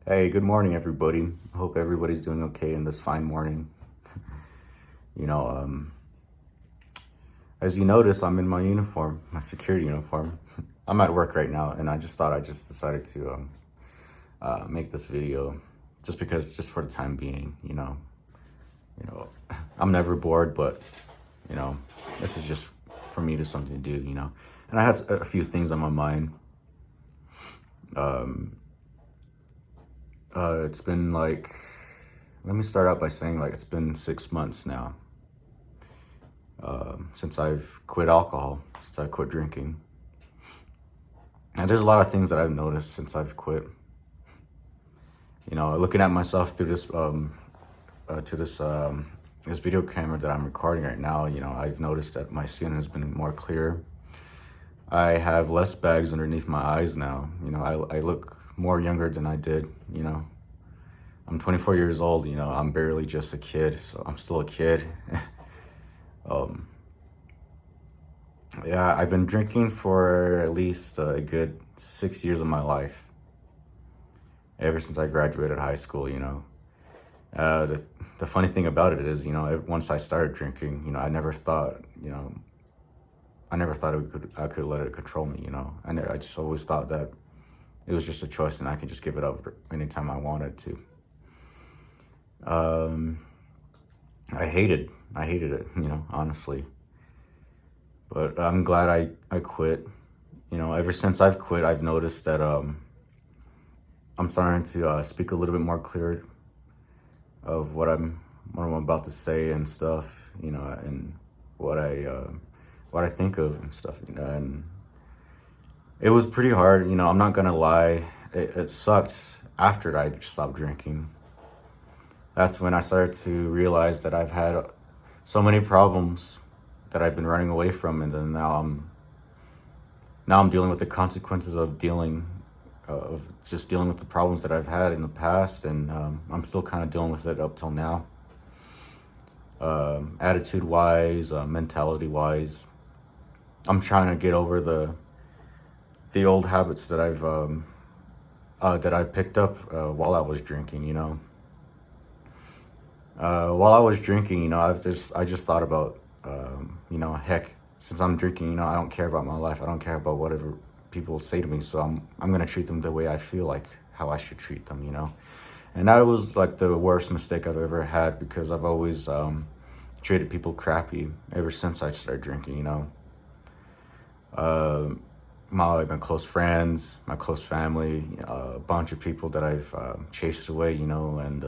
Hey, good morning, everybody. I hope everybody's doing okay in this fine morning. You know, as you notice, I'm in my uniform, my security uniform. I'm at work right now, and I just decided to make this video, just because, just for the time being. I'm never bored, but you know, this is just for me to something to do. And I had a few things on my mind. It's been like, let me start out by saying, like, it's been 6 months now since I've quit alcohol, since I quit drinking. And there's a lot of things that I've noticed since I've quit. Looking at myself through this video camera that I'm recording right now, I've noticed that my skin has been more clear. I have less bags underneath my eyes now. I look more younger than I did. I'm 24 years old. I'm barely just a kid, so I'm still a kid. Yeah, I've been drinking for at least a good 6 years of my life. Ever since I graduated high school. The funny thing about it is, once I started drinking, I never thought I could let it control me. I just always thought that it was just a choice and I could just give it up anytime I wanted to. I hated it, honestly. But I'm glad I quit. Ever since I've quit, I've noticed that I'm starting to speak a little bit more clear of what I'm about to say and stuff, and what I think of and stuff, and it was pretty hard. I'm not gonna lie, it sucked after I stopped drinking. That's when I started to realize that I've had so many problems that I've been running away from, and then now I'm dealing with the consequences of just dealing with the problems that I've had in the past, and I'm still kind of dealing with it up till now. Attitude wise, mentality wise, I'm trying to get over the old habits that I've picked up while I was drinking. While I was drinking, I just thought about, heck, since I'm drinking, I don't care about my life. I don't care about whatever people say to me. So I'm gonna treat them the way I feel like how I should treat them. And that was like the worst mistake I've ever had, because I've always treated people crappy ever since I started drinking. My close friends, my close family, a bunch of people that I've chased away, and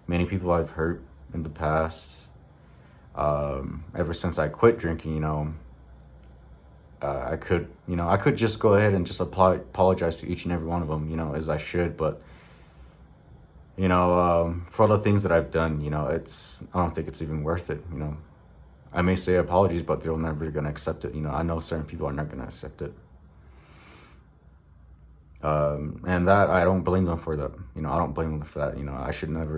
many people I've hurt in the past. Ever since I quit drinking, I could just go ahead and just apologize to each and every one of them, as I should. But for all the things that I've done, I don't think it's even worth it. I may say apologies, but they're never gonna accept it. I know certain people are not gonna accept it. And that, I don't blame them for that. I don't blame them for that. I shouldn't have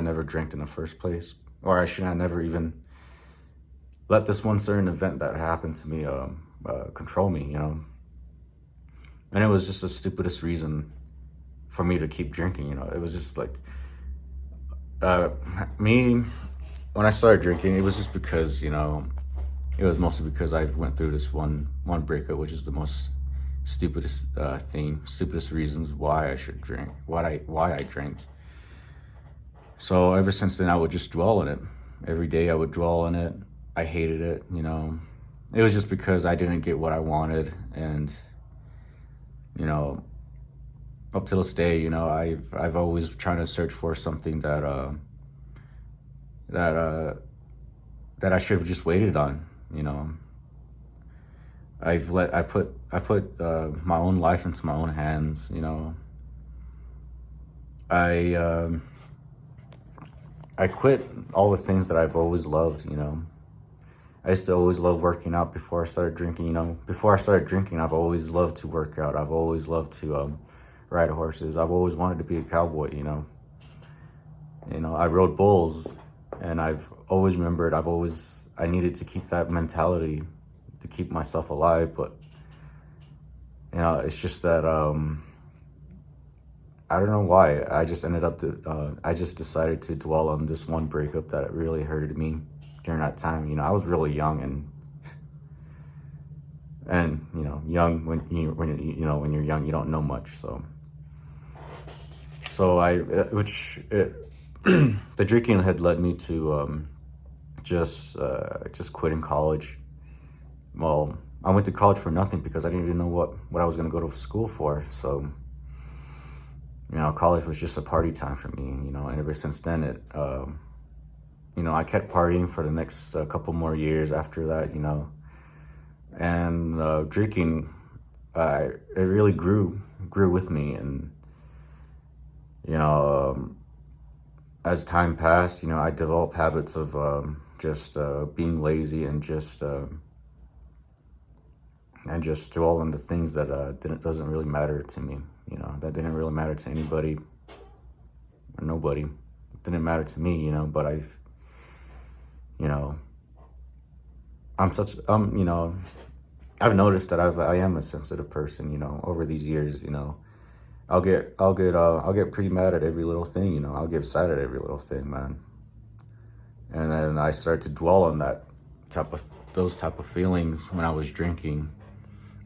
never drank in the first place, or I should have never even let this one certain event that happened to me control me. And it was just the stupidest reason for me to keep drinking. It was just like me when I started drinking. It was just because it was mostly because I went through this one breakup, which is the most stupidest stupidest reasons why I should drink, why I drank. So ever since then, I would just dwell on it. Every day I would dwell on it. I hated it. It was just because I didn't get what I wanted, and up to this day, I've always trying to search for something that that I should have just waited on. I put my own life into my own hands. I I quit all the things that I've always loved. I used to always love working out before I started drinking. Before I started drinking, I've always loved to work out. I've always loved to ride horses. I've always wanted to be a cowboy. I rode bulls, and I've always remembered. I needed to keep that mentality to keep myself alive. But it's just that I don't know why. I just ended up I just decided to dwell on this one breakup that really hurted me during that time. I was really young, and young when you're young, you don't know much. So the drinking had led me to just quitting college. Well, I went to college for nothing because I didn't even know what I was going to go to school for. So, college was just a party time for me, and ever since then, I kept partying for the next couple more years after that, and drinking, it really grew with me. And, as time passed, I developed habits of just being lazy and just dwell on the things that doesn't really matter to me. That didn't really matter to anybody or nobody. It didn't matter to me, but you know, I've noticed that I am a sensitive person, over these years, I'll get pretty mad at every little thing, I'll get sad at every little thing, man. And then I started to dwell on those type of feelings when I was drinking.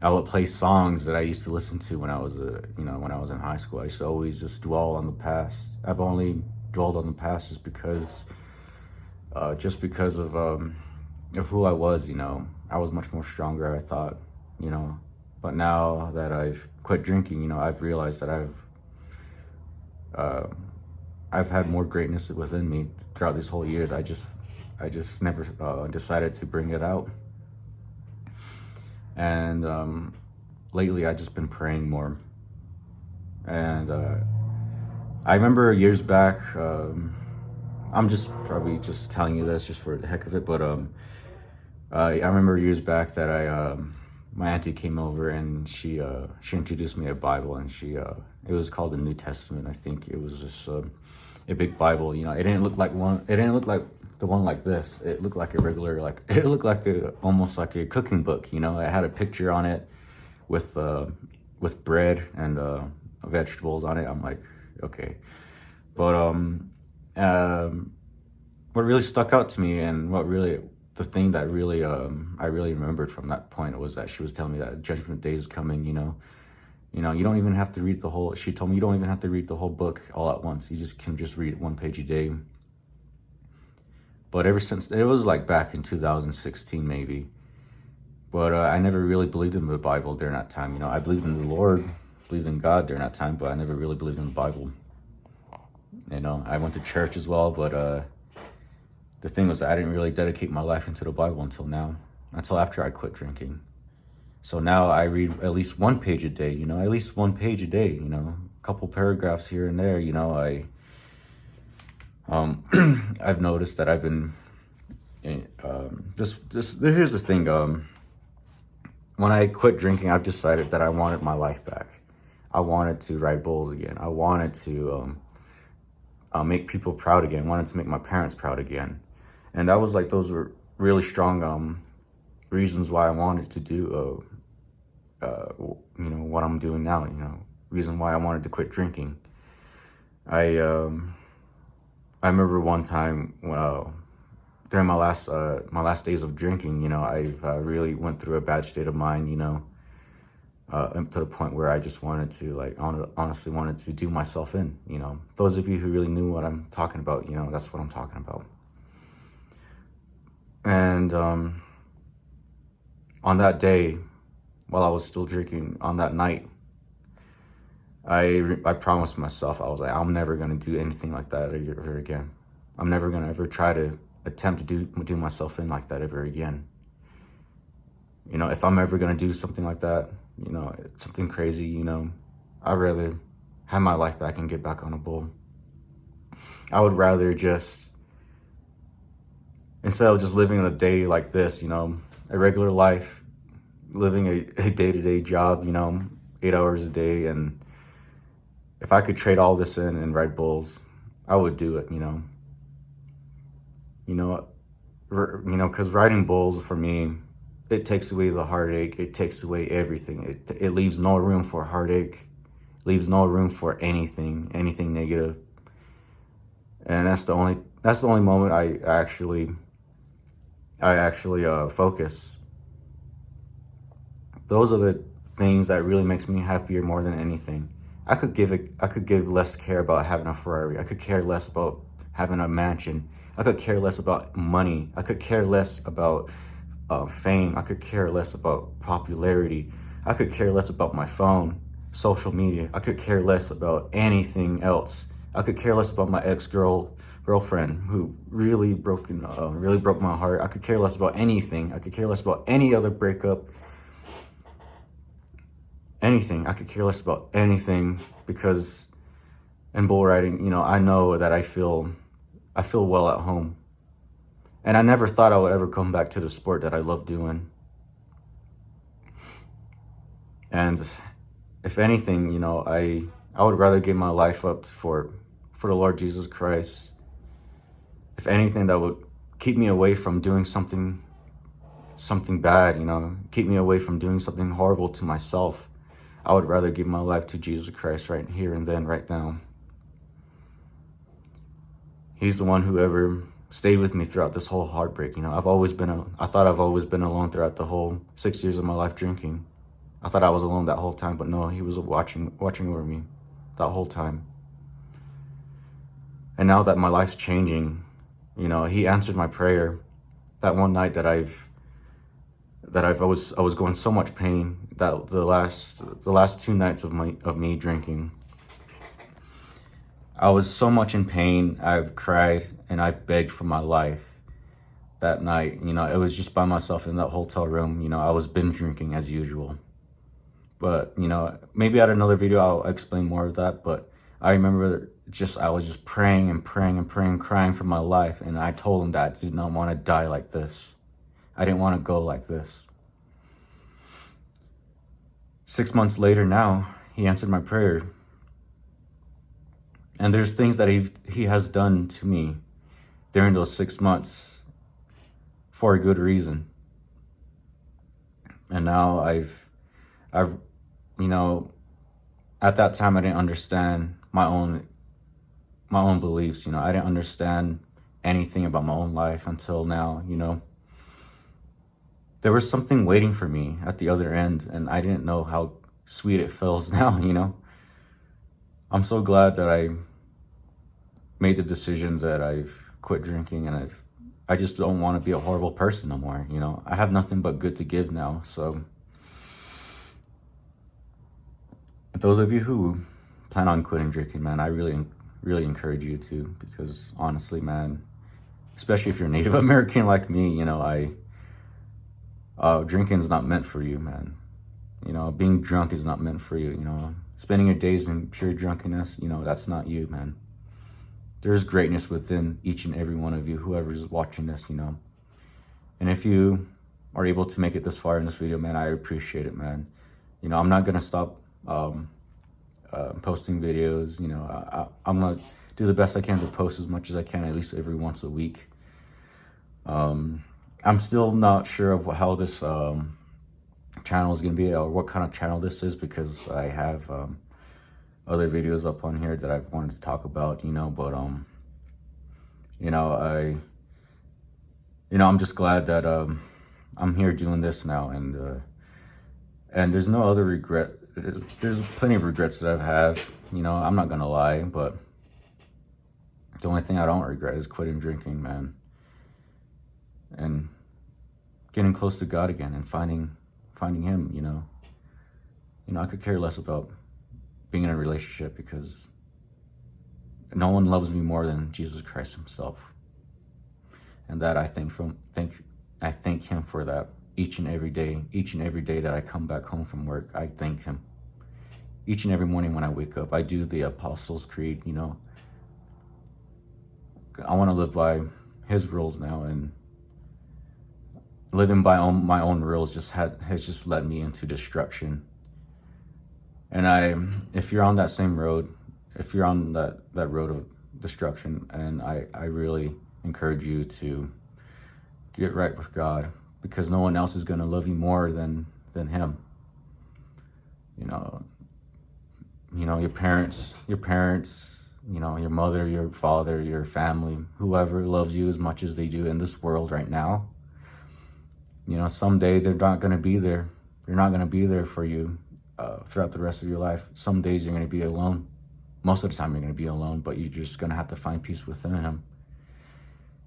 I would play songs that I used to listen to when I was in high school. I used to always just dwell on the past. I've only dwelled on the past just because of who I was. I was much more stronger, I thought. But now that I've quit drinking, I've realized that I've had more greatness within me throughout these whole years. I just never decided to bring it out. And lately, I've just been praying more. And I remember years back, I'm just probably just telling you this just for the heck of it, but I remember years back that my auntie came over and she introduced me to a Bible, and it was called the New Testament. I think it was just a big Bible. It didn't look like the one like this. It looked like a regular, it looked like almost like a cooking book. It had a picture on it with bread and vegetables on it. I'm like, okay. But what really stuck out to me, and the thing that really I really remembered from that point, was that she was telling me that Judgment Day is coming. You don't even have to read the whole. She told me you don't even have to read the whole book all at once. You can just read one page a day. But ever since, it was like back in 2016 maybe. But I never really believed in the Bible during that time. I believed in the Lord, believed in God during that time, but I never really believed in the Bible. I went to church as well, but the thing was, I didn't really dedicate my life into the Bible until after I quit drinking. So now I read at least one page a day, at least one page a day, a couple paragraphs here and there. I've noticed that I've been, here's the thing. When I quit drinking, I've decided that I wanted my life back. I wanted to ride bulls again. I wanted to make people proud again. I wanted to make my parents proud again. And that was those were really strong reasons why I wanted to do, what I'm doing now, reason why I wanted to quit drinking. I remember one time, during my last days of drinking, I really went through a bad state of mind, to the point where I just wanted to, honestly wanted to do myself in, Those of you who really knew what I'm talking about, that's what I'm talking about. And on that day, while I was still drinking, on that night, I promised myself, I was like, I'm never going to do anything like that ever again. I'm never going to ever try to attempt to do myself in like that ever again. If I'm ever going to do something like that, something crazy, I'd rather have my life back and get back on a bull. I would rather just, instead of just living a day like this, a regular life, living a day-to-day job, 8 hours a day, and if I could trade all this in and ride bulls, I would do it, because riding bulls for me, it takes away the heartache. It takes away everything. It leaves no room for heartache. leaves no room for anything negative. And that's the only moment I actually focus. Those are the things that really makes me happier more than anything. I could give less care about having a Ferrari. I could care less about having a mansion. I could care less about money. I could care less about fame. I could care less about popularity. I could care less about my phone, social media. I could care less about anything else. I could care less about my girlfriend who really broke my heart. I could care less about anything. I could care less about any other breakup. Anything. I could care less about anything, because in bull riding, you know, I know that I feel well at home. And I never thought I would ever come back to the sport that I love doing. And if anything, you know, I would rather give my life up for the Lord Jesus Christ. If anything, that would keep me away from doing something bad, you know, keep me away from doing something horrible to myself. I would rather give my life to Jesus Christ right here and then, right now. He's the one who ever stayed with me throughout this whole heartbreak. You know, I thought I've always been alone throughout the whole 6 years of my life drinking. I thought I was alone that whole time, but no, he was watching over me that whole time. And now that my life's changing, you know, he answered my prayer that one night that I was going so much pain, that the last 2 nights of me drinking, I was so much in pain. I've cried and I've begged for my life that night. You know, it was just by myself in that hotel room. You know, I was binge drinking as usual. But, you know, maybe at another video I'll explain more of that. But I remember I was just praying and praying and praying, crying for my life. And I told him that I did not want to die like this. I didn't want to go like this. 6 months later now, he answered my prayer. And there's things that he has done to me during those 6 months for a good reason. And now I've, you know, at that time I didn't understand my own beliefs. You know, I didn't understand anything about my own life until now. You know, there was something waiting for me at the other end, and I didn't know how sweet it feels now. You know, I'm so glad that I made the decision that I've quit drinking, and I just don't want to be a horrible person no more. You know, I have nothing but good to give now. So those of you who plan on quitting drinking, man, I really encourage you to, because honestly, man, especially if you're Native American like me, you know, drinking's not meant for you, man. You know, being drunk is not meant for you. You know, spending your days in pure drunkenness, you know, that's not you, man. There's greatness within each and every one of you, whoever's watching this, you know. And if you are able to make it this far in this video, man, I appreciate it, man. You know, I'm not gonna stop posting videos. You know, I'm gonna do the best I can to post as much as I can, at least every once a week. I'm still not sure of how this channel is gonna be, or what kind of channel this is, because I have other videos up on here that I've wanted to talk about, you know. But you know, I'm just glad that I'm here doing this now, and there's no other regret. There's plenty of regrets that I've had, you know, I'm not gonna lie, but the only thing I don't regret is quitting drinking, man, and getting close to God again, and finding him. You know, I could care less about being in a relationship, because no one loves me more than Jesus Christ himself. And that I thank him for that each and every day that I come back home from work. I thank him. Each and every morning when I wake up, I do the Apostles' Creed, you know. I want to live by his rules now, and living by my own rules has just led me into destruction. And if you're on that same road, if you're on that road of destruction, and I really encourage you to get right with God, because no one else is going to love you more than him. You know, you know, your parents, you know, your mother, your father, your family, whoever loves you as much as they do in this world right now, you know, someday they're not going to be there. They're not going to be there for you throughout the rest of your life. Some days you're going to be alone. Most of the time you're going to be alone, but you're just going to have to find peace within him.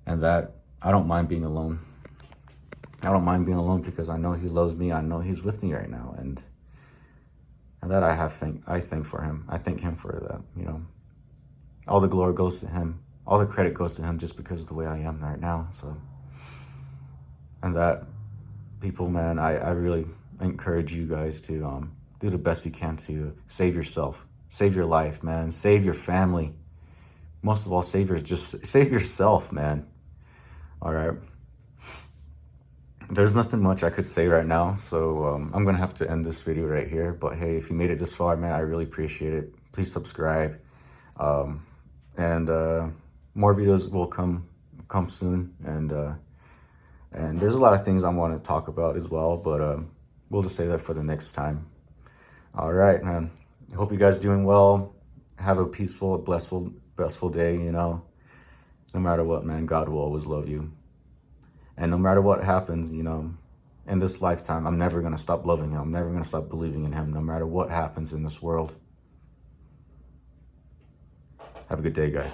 And that, I don't mind being alone. I don't mind being alone because I know he loves me. I know he's with me right now. And that I thank for him. I thank him for that, you know. All the glory goes to him. All the credit goes to him just because of the way I am right now. So, and that, people, man, I really encourage you guys to do the best you can to save yourself. Save your life, man. Save your family. Most of all, save yourself, man. All right. There's nothing much I could say right now, so I'm going to have to end this video right here. But hey, if you made it this far, man, I really appreciate it. Please subscribe. And more videos will come soon. And there's a lot of things I want to talk about as well, but we'll just say that for the next time. All right, man. I hope you guys are doing well. Have a peaceful, blissful day, you know. No matter what, man, God will always love you. And no matter what happens, you know, in this lifetime, I'm never going to stop loving him. I'm never going to stop believing in him, no matter what happens in this world. Have a good day, guys.